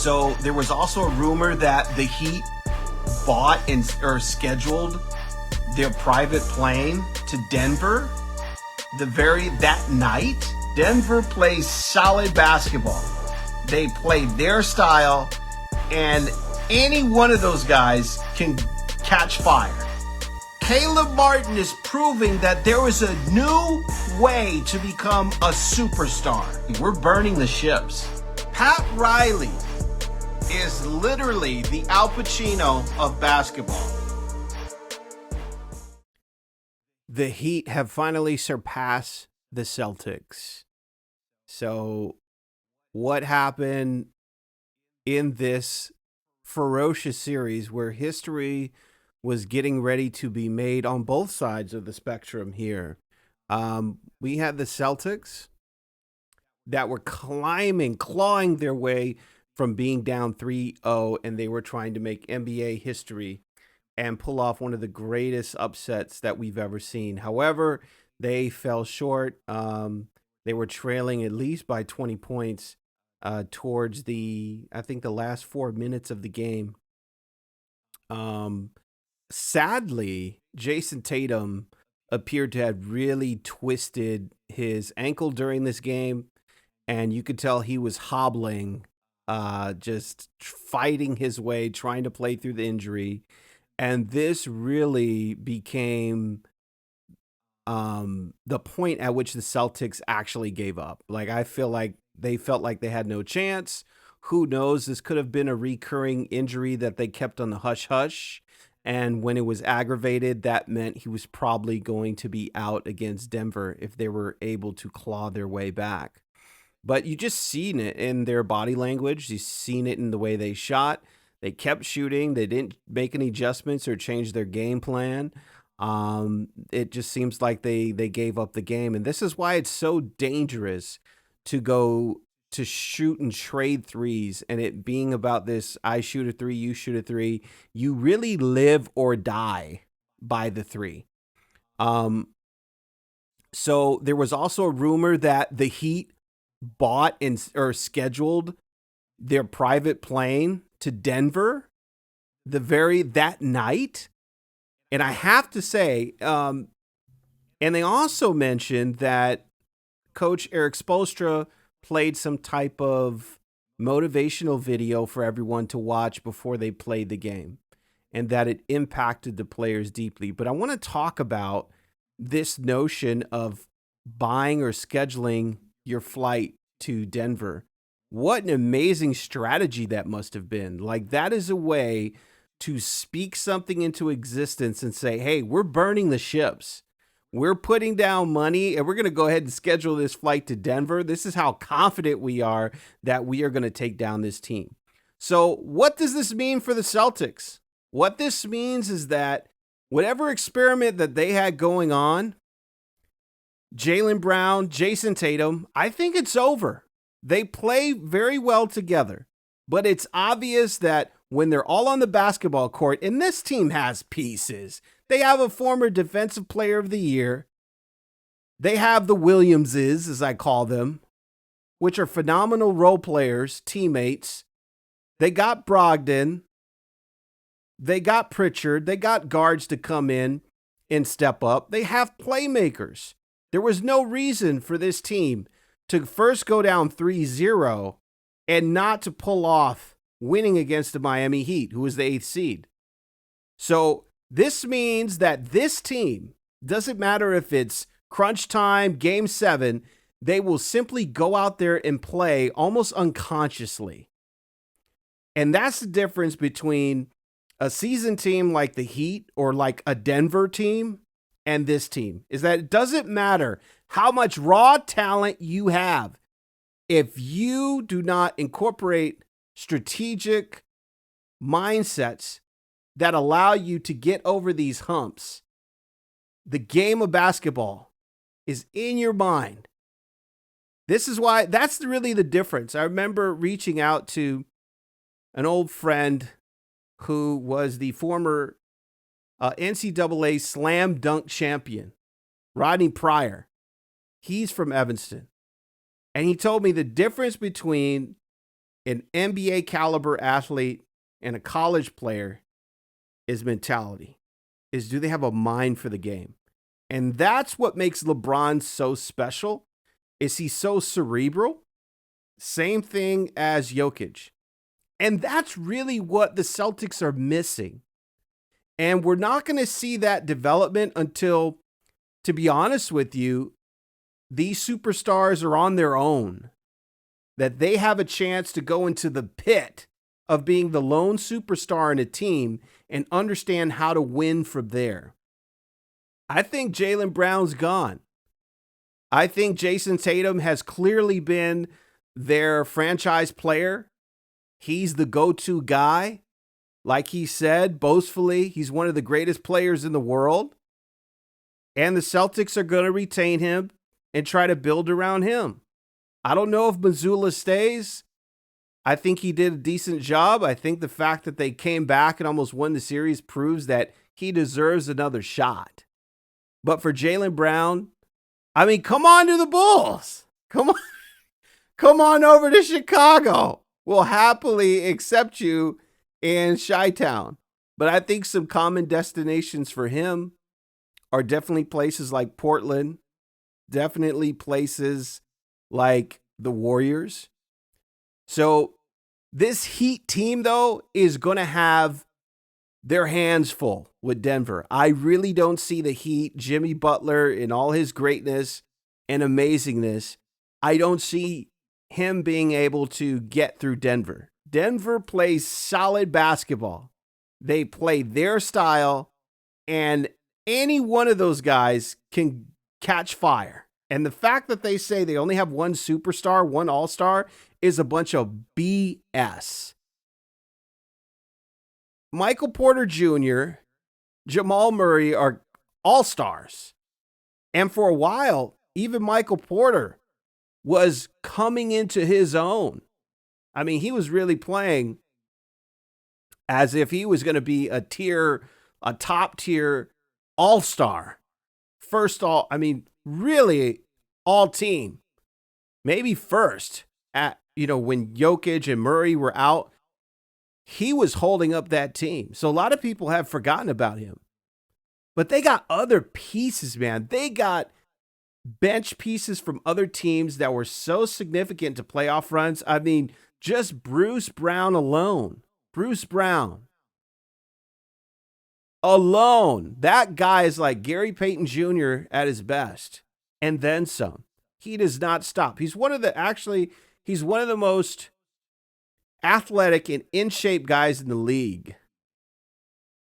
So there was also a rumor that the Heat bought or scheduled their private plane to Denver that night. Denver plays solid basketball. They play their style, and any one of those guys can catch fire. Caleb Martin is proving that there is a new way to become a superstar. We're burning the ships. Pat Riley is literally the Al Pacino of basketball. The Heat have finally surpassed the Celtics. So what happened in this ferocious series where history was getting ready to be made on both sides of the spectrum here? We had the Celtics that were clawing their way from being down 3-0, and they were trying to make NBA history and pull off one of the greatest upsets that we've ever seen. However, they fell short. They were trailing at least by 20 points towards the last 4 minutes of the game. Sadly, Jason Tatum appeared to have really twisted his ankle during this game, and you could tell he was hobbling, just fighting his way, trying to play through the injury. And this really became the point at which the Celtics actually gave up. Like, I feel like they felt like they had no chance. Who knows? This could have been a recurring injury that they kept on the hush-hush. And when it was aggravated, that meant he was probably going to be out against Denver if they were able to claw their way back. But you just seen it in their body language. You've seen it in the way they shot. They kept shooting. They didn't make any adjustments or change their game plan. It just seems like they gave up the game. And this is why it's so dangerous to go to shoot and trade threes, and it being about this, I shoot a three, you shoot a three. You really live or die by the three. So there was also a rumor that the Heat bought or scheduled their private plane to Denver that night. And I have to say, and they also mentioned that Coach Eric Spoelstra played some type of motivational video for everyone to watch before they played the game, and that it impacted the players deeply. But I want to talk about this notion of buying or scheduling your flight to Denver. What an amazing strategy that must have been. Like, that is a way to speak something into existence and say, hey, we're burning the ships. We're putting down money, and we're going to go ahead and schedule this flight to Denver. This is how confident we are that we are going to take down this team. So what does this mean for the Celtics? What this means is that whatever experiment that they had going on, Jaylen Brown, Jason Tatum, I think it's over. They play very well together, but it's obvious that when they're all on the basketball court, and this team has pieces. They have a former defensive player of the year. They have the Williamses, as I call them, which are phenomenal role players, teammates. They got Brogdon. They got Pritchard. They got guards to come in and step up. They have playmakers. There was no reason for this team to first go down 3-0 and not to pull off winning against the Miami Heat, who was the 8th seed. So this means that this team, doesn't matter if it's crunch time, game 7, they will simply go out there and play almost unconsciously. And that's the difference between a seasoned team like the Heat or like a Denver team and this team, is that it doesn't matter how much raw talent you have. If you do not incorporate strategic mindsets that allow you to get over these humps, the game of basketball is in your mind. This is why, that's really the difference. I remember reaching out to an old friend who was the former NCAA slam dunk champion, Rodney Pryor. He's from Evanston. And he told me the difference between an NBA caliber athlete and a college player is mentality. Is do they have a mind for the game? And that's what makes LeBron so special. Is he's so cerebral? Same thing as Jokic. And that's really what the Celtics are missing. And we're not going to see that development until, to be honest with you, these superstars are on their own. That they have a chance to go into the pit of being the lone superstar in a team and understand how to win from there. I think Jaylen Brown's gone. I think Jason Tatum has clearly been their franchise player. He's the go-to guy. Like he said, boastfully, he's one of the greatest players in the world. And the Celtics are going to retain him and try to build around him. I don't know if Mazzulla stays. I think he did a decent job. I think the fact that they came back and almost won the series proves that he deserves another shot. But for Jaylen Brown, I mean, come on to the Bulls. Come on. Come on over to Chicago. We'll happily accept you in Chi-Town. But I think some common destinations for him are definitely places like Portland, definitely places like the Warriors. So this Heat team, though, is going to have their hands full with Denver. I really don't see the Heat, Jimmy Butler in all his greatness and amazingness, I don't see him being able to get through Denver. Denver plays solid basketball. They play their style, and any one of those guys can catch fire. And the fact that they say they only have one superstar, one all-star, is a bunch of BS. Michael Porter Jr., Jamal Murray are all-stars. And for a while, even Michael Porter was coming into his own. I mean, he was really playing as if he was going to be a top-tier all-star. Really all-team. Maybe first, when Jokic and Murray were out, he was holding up that team. So a lot of people have forgotten about him. But they got other pieces, man. They got bench pieces from other teams that were so significant to playoff runs. I mean, just Bruce Brown alone. That guy is like Gary Payton Jr. at his best. And then some. He does not stop. He's one of the most athletic and in shape guys in the league.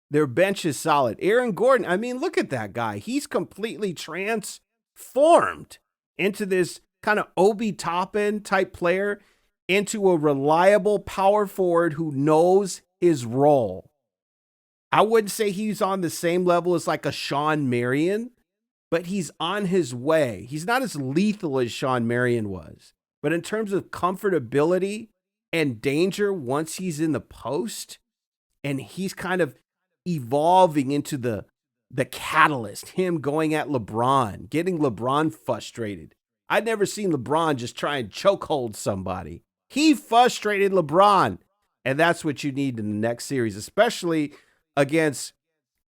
Their bench is solid. Aaron Gordon, I mean, look at that guy. He's completely transformed into this kind of Obi Toppin type player, into a reliable power forward who knows his role. I wouldn't say he's on the same level as like a Sean Marion, but he's on his way. He's not as lethal as Sean Marion was. But in terms of comfortability and danger once he's in the post, and he's kind of evolving into the catalyst, him going at LeBron, getting LeBron frustrated. I'd never seen LeBron just try and chokehold somebody. He frustrated LeBron, and that's what you need in the next series, especially against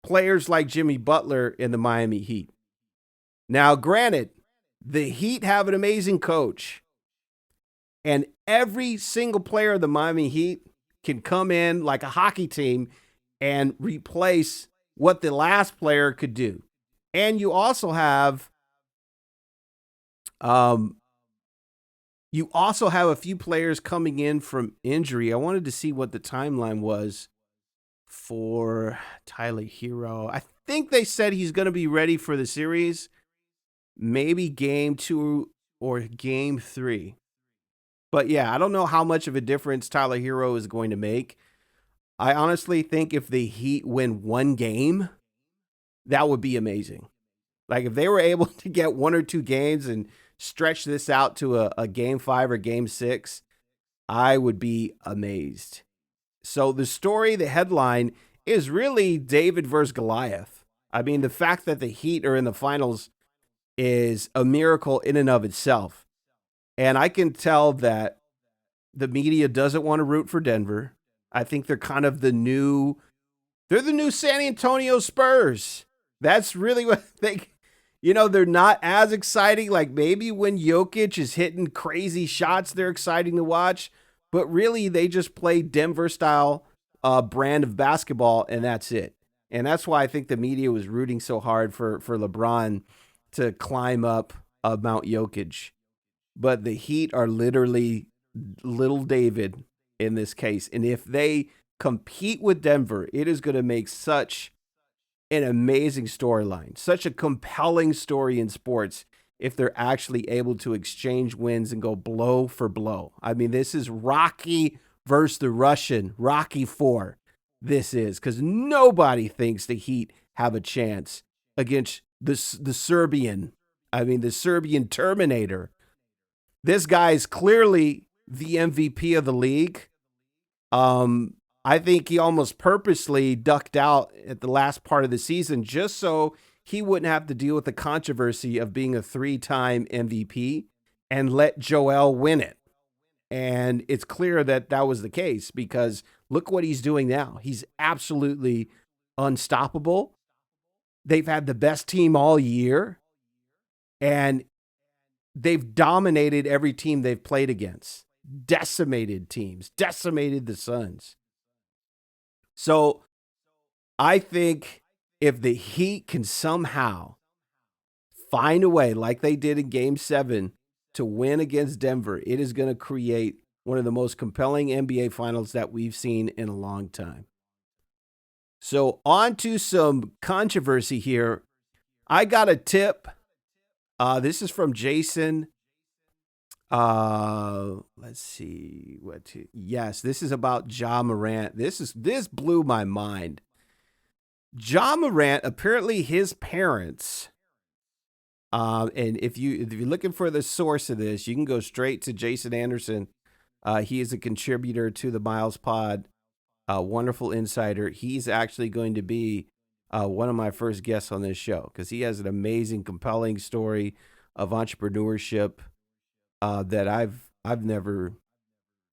players like Jimmy Butler in the Miami Heat. Now, granted, the Heat have an amazing coach, and every single player of the Miami Heat can come in like a hockey team and replace what the last player could do. And you also have a few players coming in from injury. I wanted to see what the timeline was for Tyler Hero. I think they said he's going to be ready for the series, maybe game 2 or game 3. But yeah, I don't know how much of a difference Tyler Hero is going to make. I honestly think if the Heat win one game, that would be amazing. Like if they were able to get 1 or 2 games and stretch this out to a game 5 or game 6, I would be amazed. So the story, the headline, is really David versus Goliath. I mean, the fact that the Heat are in the finals is a miracle in and of itself. And I can tell that the media doesn't want to root for Denver. I think they're kind of the new San Antonio Spurs. That's really what they, they're not as exciting. Like maybe when Jokic is hitting crazy shots, they're exciting to watch. But really, they just play Denver style brand of basketball, and that's it. And that's why I think the media was rooting so hard for LeBron to climb up Mount Jokic. But the Heat are literally little David in this case. And if they compete with Denver, it is going to make such an amazing storyline, such a compelling story in sports if they're actually able to exchange wins and go blow for blow. I mean, this is Rocky versus the Russian, Rocky 4. This is because nobody thinks the Heat have a chance against the Serbian. I mean, the Serbian Terminator. This guy is clearly the MVP of the league. I think he almost purposely ducked out at the last part of the season just so he wouldn't have to deal with the controversy of being a 3-time MVP and let Joel win it. And it's clear that that was the case because look what he's doing now. He's absolutely unstoppable. They've had the best team all year, and they've dominated every team they've played against. Decimated teams, decimated the Suns. So I think if the Heat can somehow find a way, like they did in Game 7, to win against Denver, it is going to create one of the most compelling NBA finals that we've seen in a long time. So on to some controversy here. I got a tip. This is from Jason. Let's see yes, this is about Ja Morant. This blew my mind. Ja Morant, apparently his parents, and if you're looking for the source of this, you can go straight to Jason Anderson. He is a contributor to the Miles Pod, wonderful insider. He's actually going to be one of my first guests on this show because he has an amazing, compelling story of entrepreneurship that I've never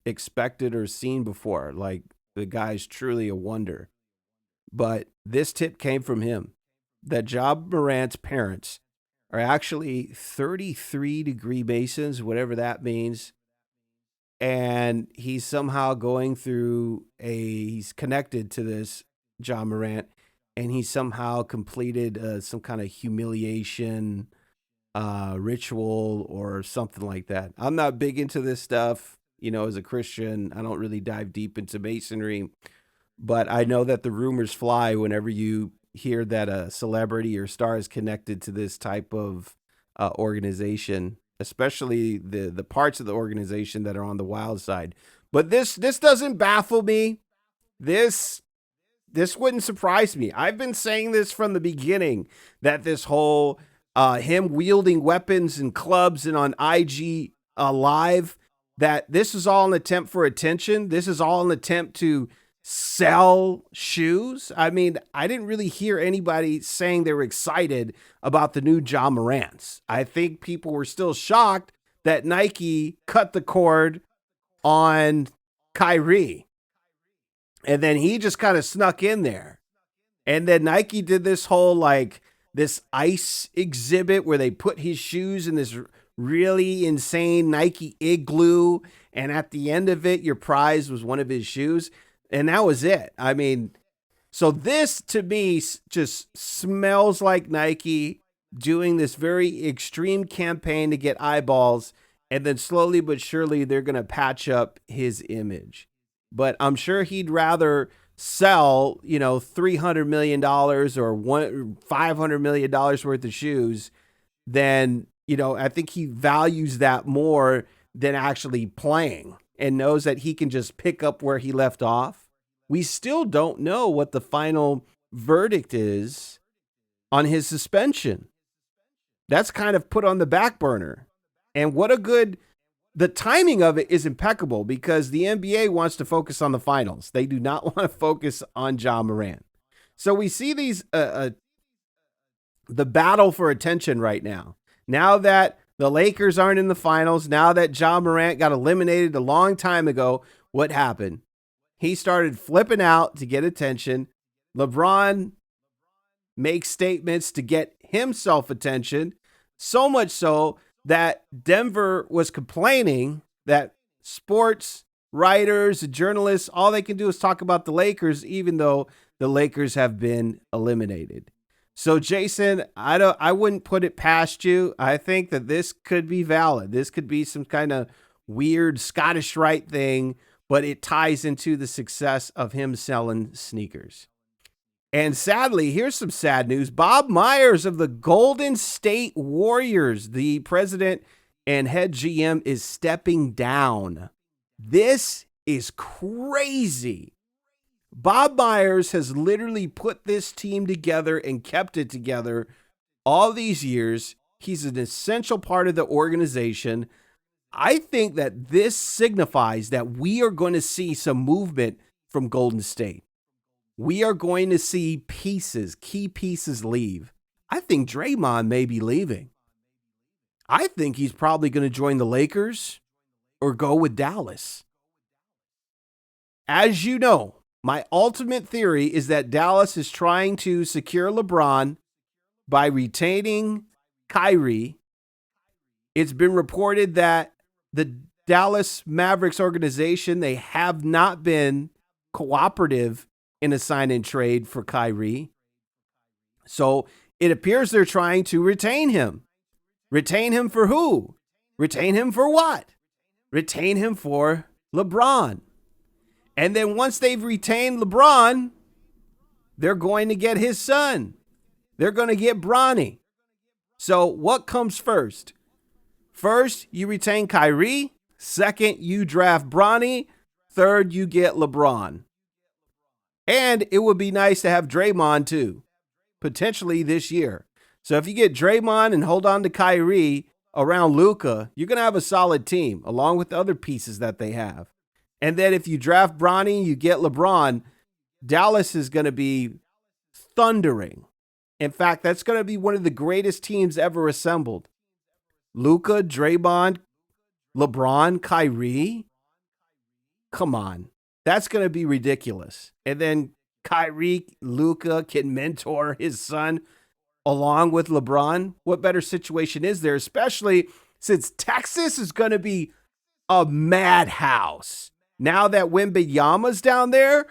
expected or seen before. Like, the guy's truly a wonder. But this tip came from him, that Ja Morant's parents are actually 33-degree Masons, whatever that means. And he's somehow going through he's connected to this Ja Morant, and he somehow completed some kind of humiliation ritual or something like that. I'm not big into this stuff, as a Christian. I don't really dive deep into Masonry, but I know that the rumors fly whenever you hear that a celebrity or star is connected to this type of organization, especially the parts of the organization that are on the wild side. But this doesn't baffle me. This wouldn't surprise me. I've been saying this from the beginning, that this whole him wielding weapons and clubs and on IG Live, that this is all an attempt for attention. This is all an attempt to sell shoes. I mean, I didn't really hear anybody saying they were excited about the new Ja Morants. I think people were still shocked that Nike cut the cord on Kyrie. And then he just kind of snuck in there. And then Nike did this whole this ice exhibit where they put his shoes in this really insane Nike igloo. And at the end of it, your prize was one of his shoes. And that was it. I mean, so this to me just smells like Nike doing this very extreme campaign to get eyeballs. And then slowly but surely, they're going to patch up his image. But I'm sure he'd rather sell, $300 million or $500 million worth of shoes than, I think he values that more than actually playing and knows that he can just pick up where he left off. We still don't know what the final verdict is on his suspension. That's kind of put on the back burner. And the timing of it is impeccable because the NBA wants to focus on the finals. They do not want to focus on Ja Morant. So we see these, the battle for attention right now. Now that The Lakers aren't in the finals. Now that Ja Morant got eliminated a long time ago, what happened? He started flipping out to get attention. LeBron makes statements to get himself attention, so much so that Denver was complaining that sports writers, journalists, all they can do is talk about the Lakers, even though the Lakers have been eliminated. So, Jason, I wouldn't put it past you. I think that this could be valid. This could be some kind of weird Scottish Rite thing, but it ties into the success of him selling sneakers. And sadly, here's some sad news. Bob Myers of the Golden State Warriors, the president and head GM, is stepping down. This is crazy. Bob Myers has literally put this team together and kept it together all these years. He's an essential part of the organization. I think that this signifies that we are going to see some movement from Golden State. We are going to see key pieces leave. I think Draymond may be leaving. I think he's probably going to join the Lakers or go with Dallas. As you know, my ultimate theory is that Dallas is trying to secure LeBron by retaining Kyrie. It's been reported that the Dallas Mavericks organization, they have not been cooperative in a sign and trade for Kyrie. So it appears they're trying to retain him. Retain him for who? Retain him for what? Retain him for LeBron. And then once they've retained LeBron, they're going to get his son. They're going to get Bronny. So what comes first? First, you retain Kyrie. Second, you draft Bronny. Third, you get LeBron. And it would be nice to have Draymond too, potentially this year. So if you get Draymond and hold on to Kyrie around Luka, you're going to have a solid team along with the other pieces that they have. And then if you draft Bronny, you get LeBron, Dallas is going to be thundering. In fact, that's going to be one of the greatest teams ever assembled. Luka, Draymond, LeBron, Kyrie. Come on. That's going to be ridiculous. And then Kyrie, Luka can mentor his son along with LeBron. What better situation is there, especially since Texas is going to be a madhouse? Now that Wembanyama's down there,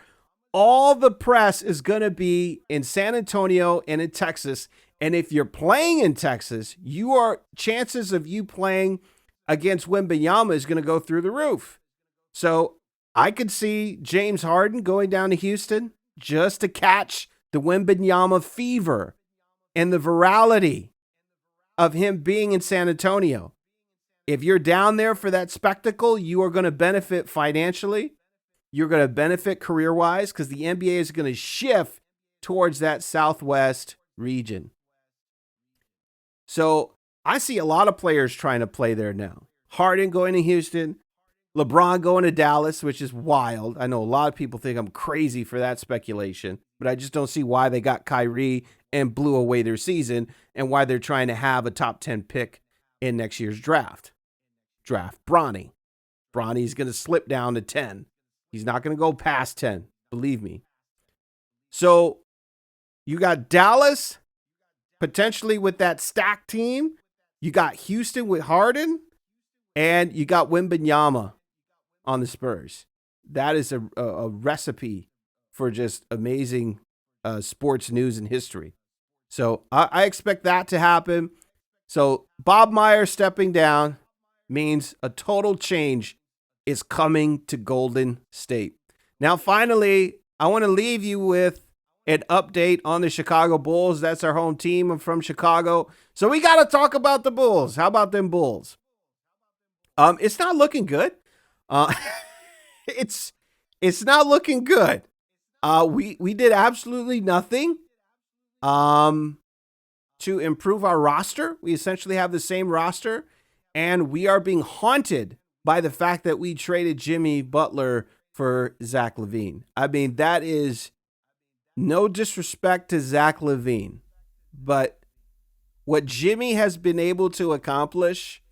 all the press is going to be in San Antonio and in Texas. And if you're playing in Texas, chances of you playing against Wembanyama is going to go through the roof. So I could see James Harden going down to Houston just to catch the Wembanyama fever and the virality of him being in San Antonio. If you're down there for that spectacle, you are going to benefit financially. You're going to benefit career-wise because the NBA is going to shift towards that Southwest region. So I see a lot of players trying to play there now. Harden going to Houston, LeBron going to Dallas, which is wild. I know a lot of people think I'm crazy for that speculation, but I just don't see why they got Kyrie and blew away their season and why they're trying to have a top 10 pick in next year's draft. Draft Bronny. Bronny's going to slip down to 10. He's not going to go past 10, believe me. So you got Dallas potentially with that stacked team. You got Houston with Harden, and you got Wembanyama on the Spurs. That is a recipe for just amazing sports news and history. So I expect that to happen. So Bob Myers stepping down means a total change is coming to Golden State. Now, finally, I want to leave you with an update on the Chicago Bulls. That's our home team. I'm from Chicago. So we got to talk about the Bulls. How about them Bulls? It's not looking good. It's not looking good. We did absolutely nothing to improve our roster. We essentially have the same roster, and we are being haunted by the fact that we traded Jimmy Butler for Zach LaVine. I mean, that is no disrespect to Zach LaVine, but what Jimmy has been able to accomplish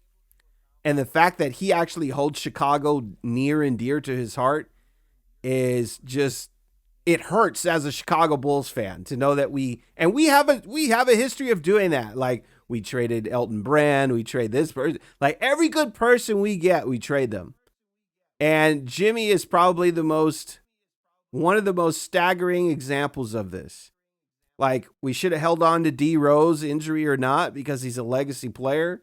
and the fact that he actually holds Chicago near and dear to his heart is just, it hurts as a Chicago Bulls fan to know that we have a history of doing that. Like, we traded Elton Brand, we trade this person, like every good person we get, we trade them. And Jimmy is probably one of the most staggering examples of this. Like, we should have held on to D Rose, injury or not, because he's a legacy player.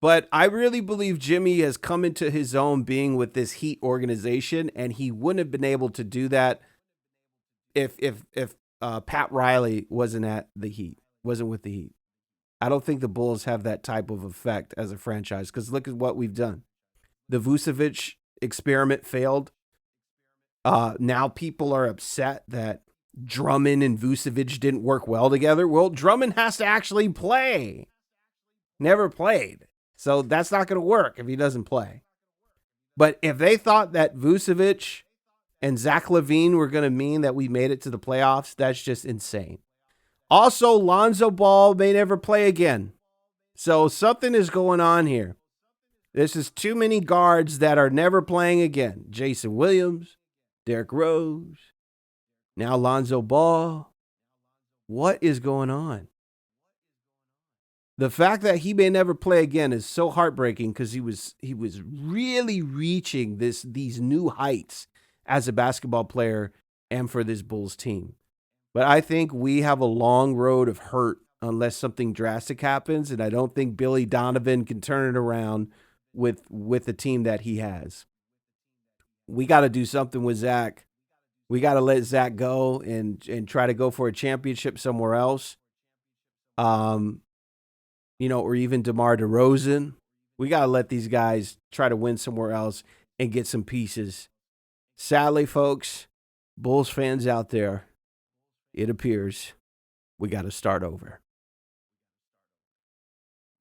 But I really believe Jimmy has come into his own being with this Heat organization, and he wouldn't have been able to do that if Pat Riley wasn't with the Heat. I don't think the Bulls have that type of effect as a franchise, because look at what we've done. The Vucevic experiment failed. Now people are upset that Drummond and Vucevic didn't work well together. Well, Drummond has to actually play. Never played. So that's not going to work if he doesn't play. But if they thought that Vucevic and Zach LaVine were going to mean that we made it to the playoffs, that's just insane. Also, Lonzo Ball may never play again. So something is going on here. This is too many guards that are never playing again. Jason Williams, Derrick Rose, now Lonzo Ball. What is going on? The fact that he may never play again is so heartbreaking, because he was really reaching these new heights as a basketball player and for this Bulls team. But I think we have a long road of hurt unless something drastic happens, and I don't think Billy Donovan can turn it around with the team that he has. We got to do something with Zach. We got to let Zach go and try to go for a championship somewhere else. Or even DeMar DeRozan. We got to let these guys try to win somewhere else and get some pieces. Sadly, folks, Bulls fans out there, it appears we got to start over.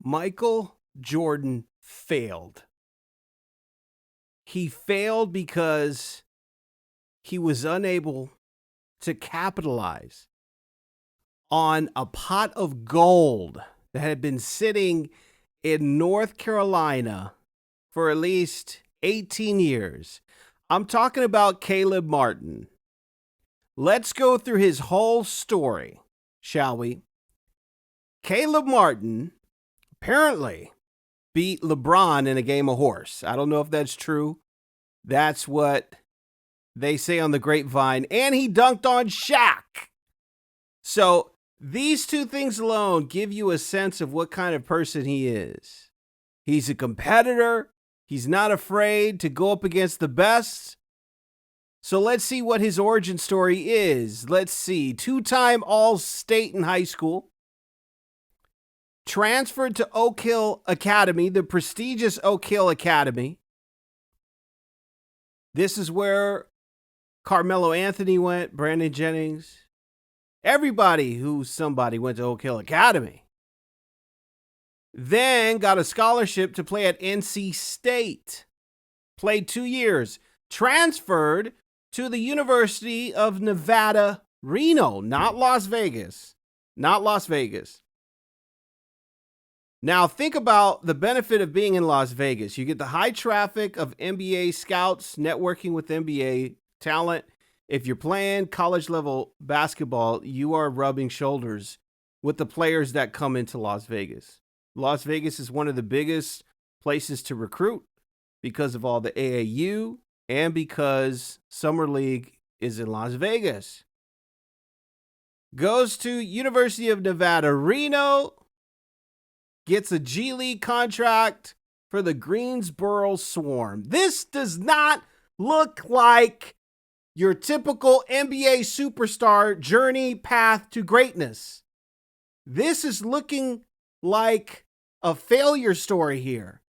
Michael Jordan failed. He failed because he was unable to capitalize on a pot of gold that had been sitting in North Carolina for at least 18 years. I'm talking about Caleb Martin. Let's go through his whole story, shall we? Caleb Martin apparently beat LeBron in a game of horse. I don't know if that's true. That's what they say on the grapevine. And he dunked on Shaq. So these two things alone give you a sense of what kind of person he is. He's a competitor. He's not afraid to go up against the best. So let's see what his origin story is. Let's see. 2-time All-State in high school. Transferred to Oak Hill Academy, the prestigious Oak Hill Academy. This is where Carmelo Anthony went, Brandon Jennings. Everybody who's somebody went to Oak Hill Academy. Then got a scholarship to play at NC State. Played 2 years. Transferred to the University of Nevada, Reno, not Las Vegas. Not Las Vegas. Now think about the benefit of being in Las Vegas. You get the high traffic of NBA scouts networking with NBA talent. If you're playing college level basketball, you are rubbing shoulders with the players that come into Las Vegas. Las Vegas is one of the biggest places to recruit because of all the AAU and because Summer League is in Las Vegas. Goes to University of Nevada, Reno, gets a G League contract for the Greensboro Swarm. This does not look like your typical NBA superstar journey path to greatness. This is looking like a failure story here.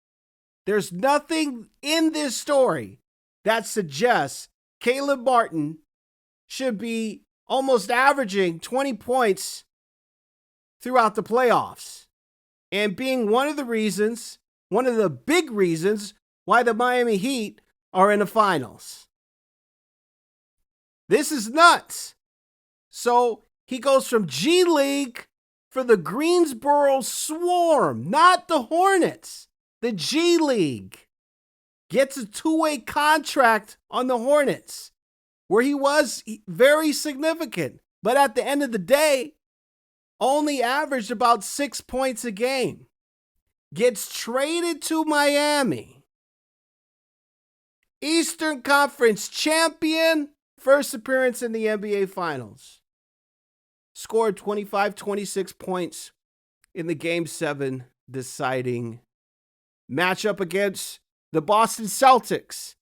There's nothing in this story that suggests Caleb Martin should be almost averaging 20 points throughout the playoffs and being one of the big reasons why the Miami Heat are in the finals. This is nuts. So he goes from G League for the Greensboro Swarm, not the Hornets, the G League. Gets a two-way contract on the Hornets, where he was very significant. But at the end of the day, only averaged about 6 points a game. Gets traded to Miami. Eastern Conference champion, first appearance in the NBA Finals. Scored 25-26 points in the Game 7 deciding matchup against the Boston Celtics.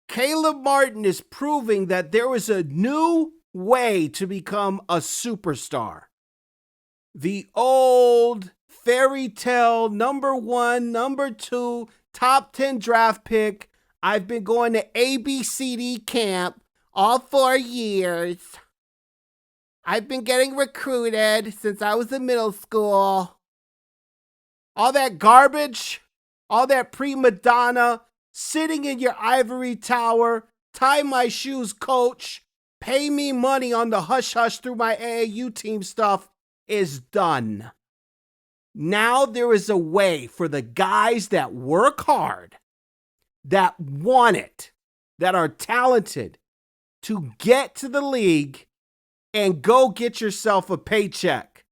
Caleb Martin is proving that there is a new way to become a superstar. The old fairy tale number 1, number 2, top 10 draft pick. I've been going to ABCD camp all 4 years. I've been getting recruited since I was in middle school. All that garbage, all that prima donna, sitting in your ivory tower, tie my shoes, coach, pay me money on the hush-hush through my AAU team stuff is done. Now there is a way for the guys that work hard, that want it, that are talented, to get to the league and go get yourself a paycheck.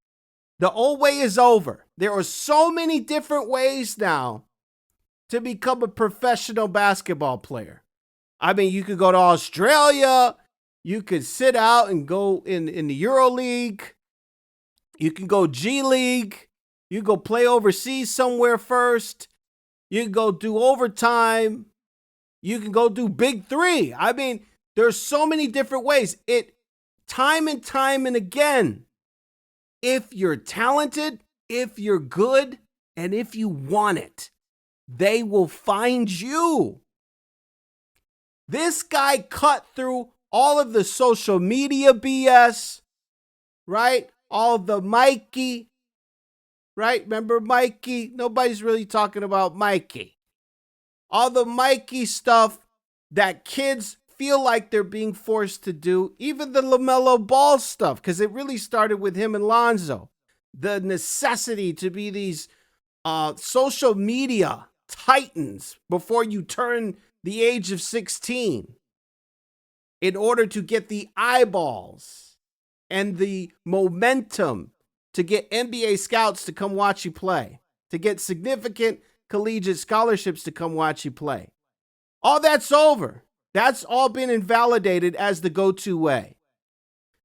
The old way is over. There are so many different ways now to become a professional basketball player. I mean, you could go to Australia. You could sit out and go in the Euro League. You can go G League. You can go play overseas somewhere first. You can go do overtime. You can go do Big Three. I mean, there's so many different ways. Time and again, if you're talented, if you're good, and if you want it, they will find you. This guy cut through all of the social media BS, right? All the Mikey, right? Remember Mikey? Nobody's really talking about Mikey. All the Mikey stuff that kids feel like they're being forced to do, even the LaMelo Ball stuff, because it really started with him and Lonzo. The necessity to be these social media titans before you turn the age of 16 in order to get the eyeballs and the momentum to get NBA scouts to come watch you play, to get significant collegiate scholarships to come watch you play. All that's over. That's all been invalidated as the go-to way.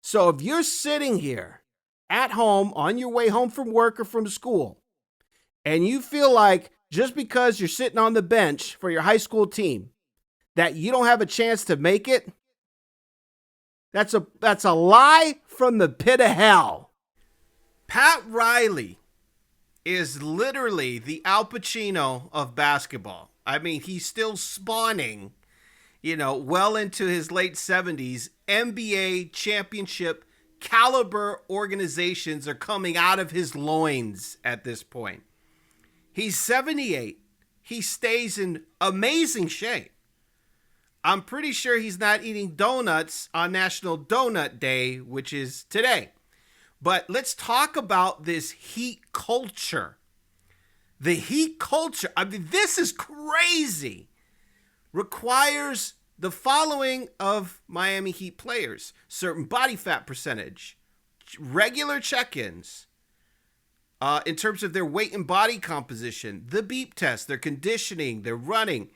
So if you're sitting here at home on your way home from work or from school, and you feel like just because you're sitting on the bench for your high school team that you don't have a chance to make it, that's a lie from the pit of hell. Pat Riley is literally the Al Pacino of basketball. I mean, he's still spawning, well into his late 70s. NBA championship caliber organizations are coming out of his loins at this point. He's 78. He stays in amazing shape. I'm pretty sure he's not eating donuts on National Donut Day, which is today. But let's talk about this Heat culture. The Heat culture, I mean, this is crazy. Requires the following of Miami Heat players: certain body fat percentage, regular check-ins, in terms of their weight and body composition, the beep test, their conditioning, their running.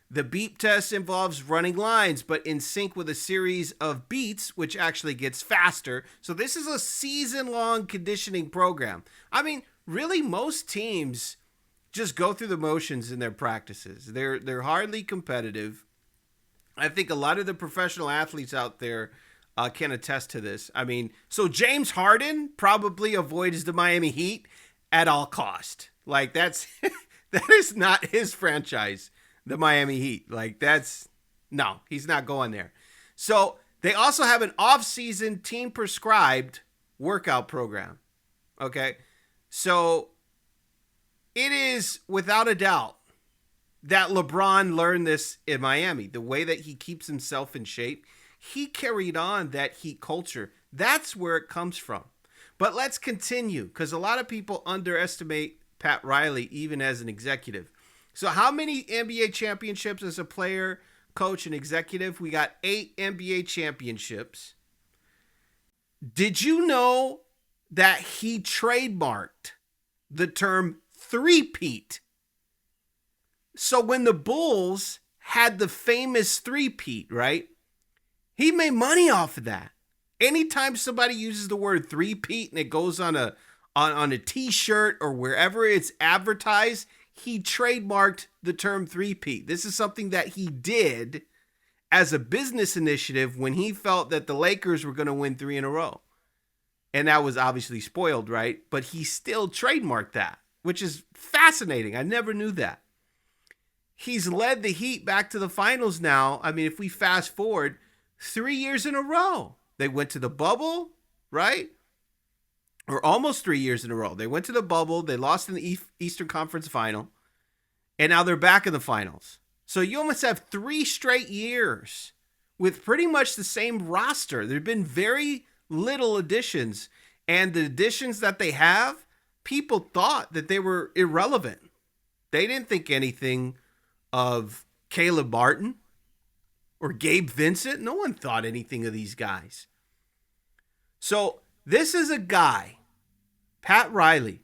The beep test involves running lines, but in sync with a series of beats, which actually gets faster. So this is a season-long conditioning program. I mean, really, most teams just go through the motions in their practices. They're hardly competitive. I think a lot of the professional athletes out there can attest to this. I mean, so James Harden probably avoids the Miami Heat at all cost. Like, that is not his franchise, the Miami Heat. Like, no, he's not going there. So they also have an off-season team prescribed workout program. Okay. So it is without a doubt that LeBron learned this in Miami. The way that he keeps himself in shape, he carried on that Heat culture. That's where it comes from. But let's continue, because a lot of people underestimate Pat Riley even as an executive. So how many NBA championships as a player, coach, and executive? We got 8 NBA championships. Did you know that he trademarked the term three-peat? So when the Bulls had the famous three-peat, right? He made money off of that. Anytime somebody uses the word three-peat and it goes on a t-shirt or wherever it's advertised, he trademarked the term three-peat. This is something that he did as a business initiative when he felt that the Lakers were going to win 3 in a row. And that was obviously spoiled, right? But he still trademarked that, which is fascinating. I never knew that. He's led the Heat back to the finals now. I mean, if we fast forward 3 years in a row, they went to the bubble, right? Or almost 3 years in a row. They went to the bubble. They lost in the Eastern Conference Final. And now they're back in the finals. So you almost have 3 straight years with pretty much the same roster. There have been very little additions. And the additions that they have, people thought that they were irrelevant. They didn't think anything of Caleb Martin or Gabe Vincent. No one thought anything of these guys. So this is a guy, Pat Riley,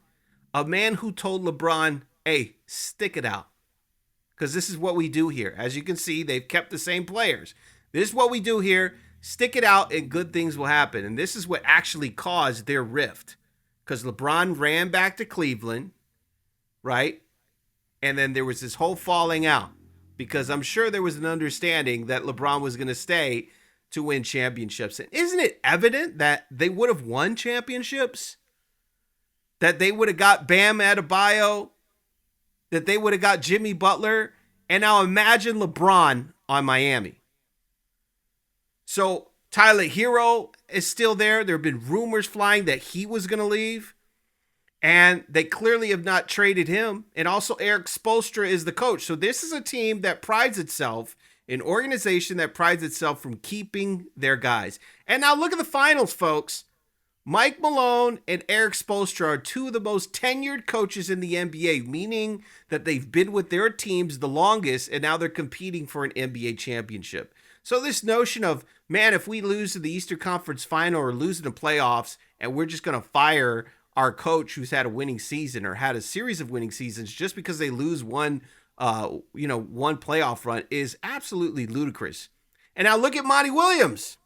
a man who told LeBron, hey, stick it out. Because this is what we do here. As you can see, they've kept the same players. This is what we do here. Stick it out and good things will happen. And this is what actually caused their rift. Because LeBron ran back to Cleveland, right? And then there was this whole falling out. Because I'm sure there was an understanding that LeBron was going to stay to win championships. And isn't it evident that they would have won championships? That they would have got Bam Adebayo? That they would have got Jimmy Butler? And now imagine LeBron on Miami. So Tyler Hero is still there. There have been rumors flying that he was going to leave. And they clearly have not traded him. And also Eric Spoelstra is the coach. So this is a team that prides itself, an organization that prides itself from keeping their guys. And now look at the finals, folks. Mike Malone and Eric Spoelstra are 2 of the most tenured coaches in the NBA, meaning that they've been with their teams the longest and now they're competing for an NBA championship. So this notion of, man, if we lose to the Eastern Conference Final or lose in the playoffs and we're just going to fire our coach who's had a winning season or had a series of winning seasons just because they lose one playoff run is absolutely ludicrous. And now look at Monty Williams,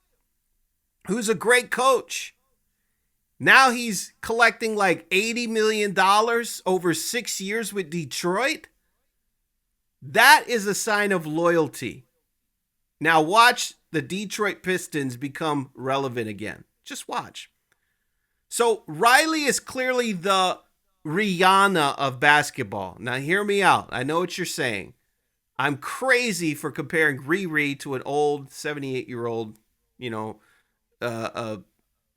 who's a great coach. Now he's collecting like $80 million over 6 years with Detroit. That is a sign of loyalty. Now watch the Detroit Pistons become relevant again. Just watch. So Riley is clearly the Rihanna of basketball. Now hear me out. I know what you're saying. I'm crazy for comparing Riri to an old 78-year-old,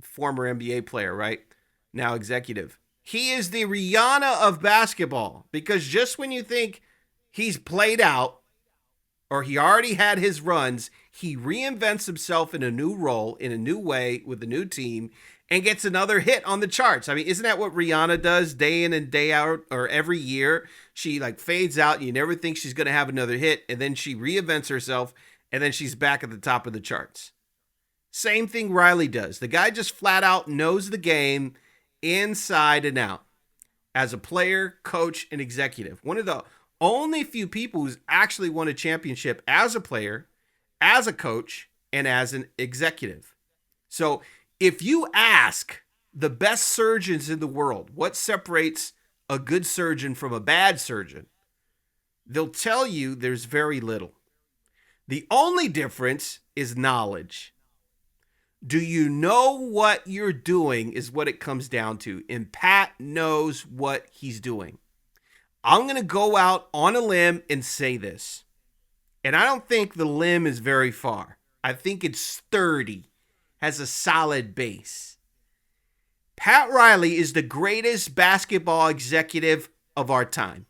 former NBA player, right? Now executive. He is the Rihanna of basketball because just when you think he's played out or he already had his runs, he reinvents himself in a new role, in a new way with a new team and gets another hit on the charts. I mean, isn't that what Rihanna does day in and day out or every year? She like fades out and you never think she's going to have another hit and then she reinvents herself and then she's back at the top of the charts. Same thing Riley does. The guy just flat out knows the game inside and out as a player, coach, and executive. One of the only few people who's actually won a championship as a player, as a coach, and as an executive. So if you ask the best surgeons in the world what separates a good surgeon from a bad surgeon, they'll tell you there's very little. The only difference is knowledge. Do you know what you're doing is what it comes down to. And Pat knows what he's doing. I'm going to go out on a limb and say this. And I don't think the limb is very far. I think it's sturdy, has a solid base. Pat Riley is the greatest basketball executive of our time.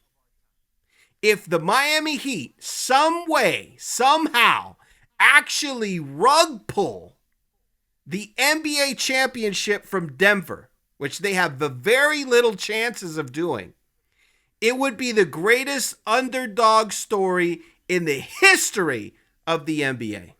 If the Miami Heat some way, somehow, actually rug pull the NBA championship from Denver, which they have the very little chances of doing, it would be the greatest underdog story in the history of the NBA.